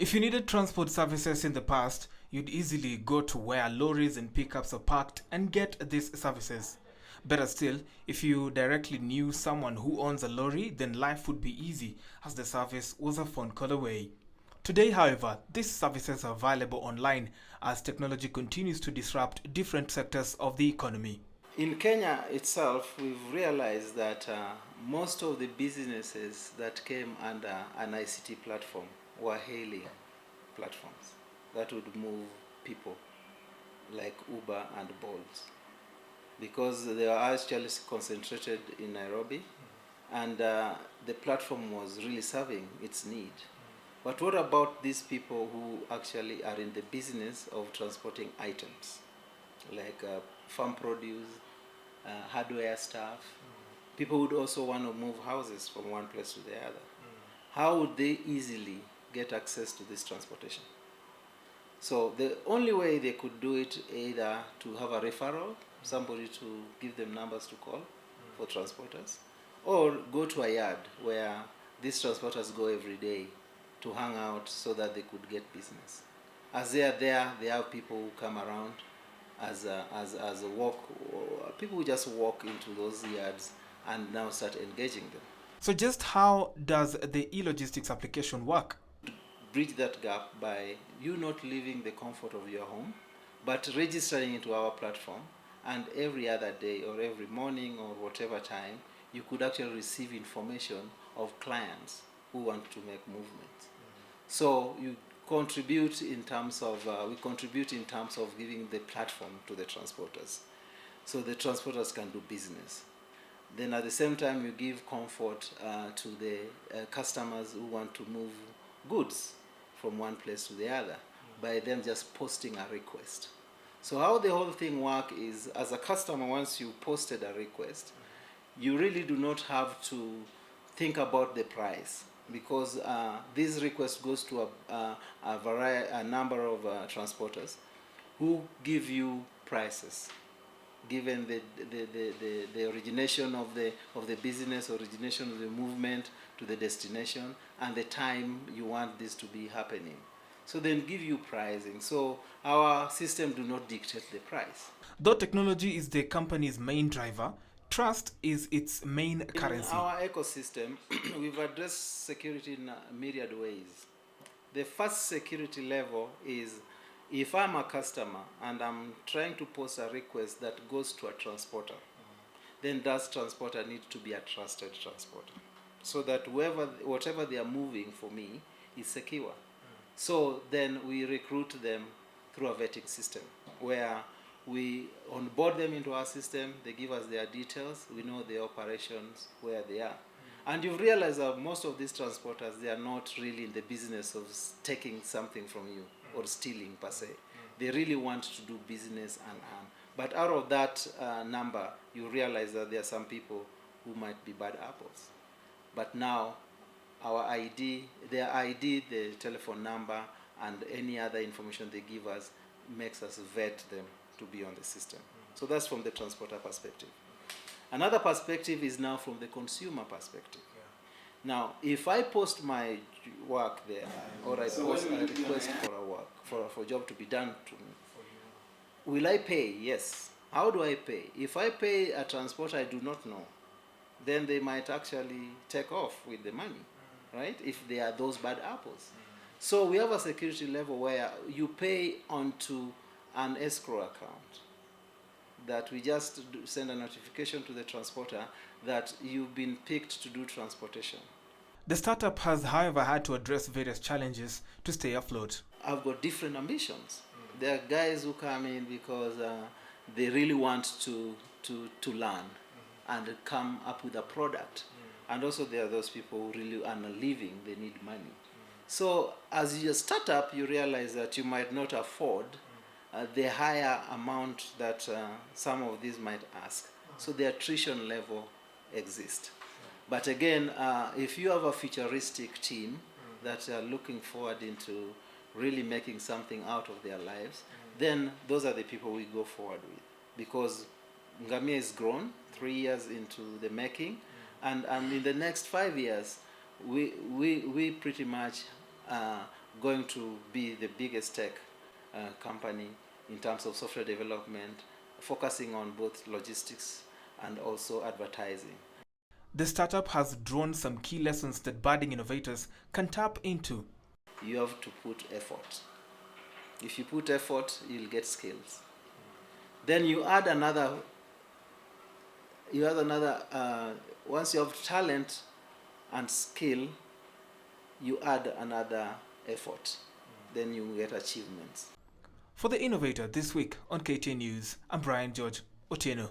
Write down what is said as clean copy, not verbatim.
If you needed transport services in the past, you'd easily go to where lorries and pickups are parked and get these services. Better still, if you directly knew someone who owns a lorry, then life would be easy as the service was a phone call away. Today, however, these services are available online as technology continues to disrupt different sectors of the economy. In Kenya itself, we've realized that most of the businesses that came under an ICT platform were hailing platforms that would move people like Uber and Bolt, because they are actually concentrated in Nairobi, and the platform was really serving its need. But what about these people who actually are in the business of transporting items like farm produce, hardware stuff? People would also want to move houses from one place to the other. How would they easily get access to this transportation? So the only way they could do it, either to have a referral, somebody to give them numbers to call for transporters, or go to a yard where these transporters go every day to hang out so that they could get business. As they are there, they have people who come around as a walk. People who just walk into those yards and now start engaging them. So, just how does the e-logistics application work? Bridge that gap by you not leaving the comfort of your home, but registering into our platform, and every other day or every morning or whatever time, you could actually receive information of clients who want to make movements. So you contribute in terms of, we contribute in terms of giving the platform to the transporters, so the transporters can do business. Then at the same time, you give comfort to the customers who want to move goods from one place to the other by them just posting a request. So how the whole thing works is, as a customer, once you posted a request, you really do not have to think about the price, because this request goes to a number of transporters who give you prices given the origination of the business, origination of the movement to the destination, and the time you want this to be happening. So then give you pricing. So our system do not dictate the price. Though technology is the company's main driver, trust is its main currency. In our ecosystem, we've addressed security in myriad ways. The first security level is, if I'm a customer and I'm trying to post a request that goes to a transporter, then that transporter needs to be a trusted transporter, so that whatever they are moving for me is secure. So then we recruit them through a vetting system where we onboard them into our system, they give us their details, we know the operations, where they are. And you've realized that most of these transporters, they are not really in the business of taking something from you or stealing per se. They really want to do business and earn. But out of that number, you realize that there are some people who might be bad apples. But now, our ID, their ID, the telephone number, and any other information they give us makes us vet them to be on the system. So that's from the transporter perspective. Another perspective is now from the consumer perspective. Now, if I post my work there, or I post a request for a work, for a job to be done to me, will I pay? Yes. How do I pay? If I pay a transporter I do not know, then they might actually take off with the money, right? If they are those bad apples. So we have a security level where you pay onto an escrow account, that we just send a notification to the transporter that you've been picked to do transportation. The startup has, however, had to address various challenges to stay afloat. I've got different ambitions. There are guys who come in because they really want to learn and come up with a product. And also there are those people who really earn a living, they need money. So as you start up, you realize that you might not afford the higher amount that some of these might ask. So the attrition level exists. But again, if you have a futuristic team that are looking forward into really making something out of their lives, then those are the people we go forward with. Because Ngamia is grown 3 years into the making, and in the next 5 years, we pretty much going to be the biggest tech company in terms of software development, focusing on both logistics and also advertising. The startup has drawn some key lessons that budding innovators can tap into. You have to put effort. If you put effort, you'll get skills. Then you add another. Once you have talent and skill, you add another effort. Then you get achievements. For the Innovator this week on KT News, I'm Brian George Otieno.